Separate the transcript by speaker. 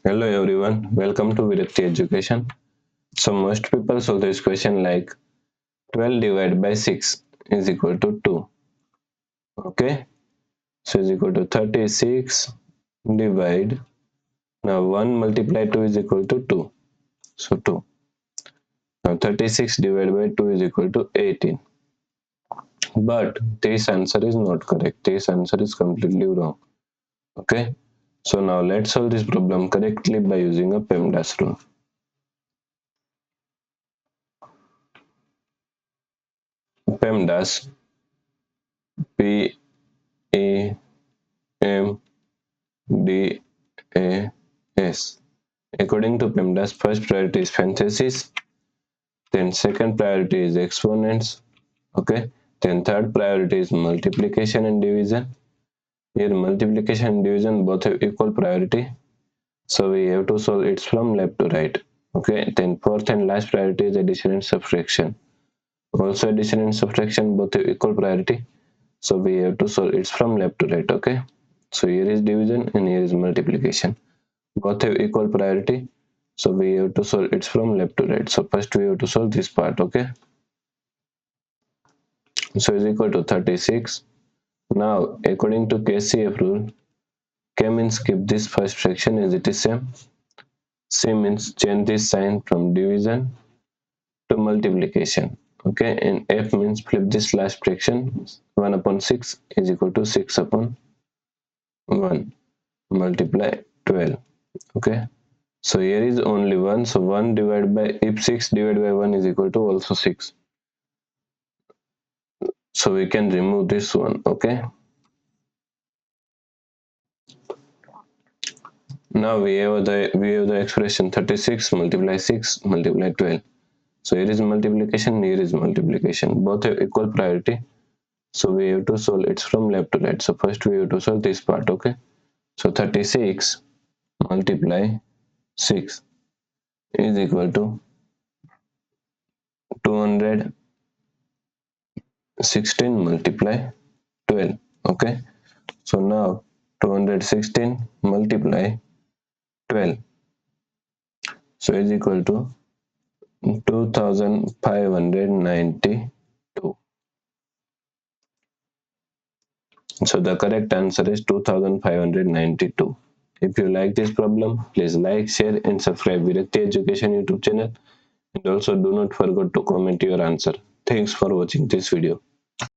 Speaker 1: Hello everyone, welcome to Virakti Education. So most people solve this question like 12 divided by 6 is equal to 2. Okay, so is equal to 36 divide. Now 1 multiply 2 is equal to 2. So 2. Now 36 divided by 2 is equal to 18. But this answer is not correct. This answer is completely wrong. Okay, so now let's solve this problem correctly by using a PEMDAS rule. PEMDAS P E M D A S. According to PEMDAS, first priority is parentheses, then second priority is exponents, okay, then third priority is multiplication and division. Here multiplication and division both have equal priority, so we have to solve it from left to right. Okay, then fourth and last priority is addition and subtraction. Also addition and subtraction both have equal priority, so we have to solve it from left to right. Okay, so here is division and here is multiplication. Both have equal priority, so we have to solve it from left to right. So first we have to solve this part. Okay, so is equal to 36. Now according to KCF rule, K means keep this first fraction as it is same, C means change this sign from division to multiplication. Okay, and F means flip this last fraction. 1 upon 6 is equal to 6 upon 1 multiply 12. Okay, so here is only 1, so 1 divided by, if 6 divided by 1 is equal to also 6, so we can remove this one. Okay, now we have the expression 36 multiply 6 multiply 12. So here is multiplication, here is multiplication, both have equal priority, so we have to solve it from left to right. So first we have to solve this part. Okay, so 36 multiply 6 is equal to 216 multiply 12. Okay, so now 216 multiply 12, so is equal to 2592. So the correct answer is 2592. If you like this problem, please like, share and subscribe Virakti Education YouTube channel, and also do not forget to comment your answer. Thanks for watching this video.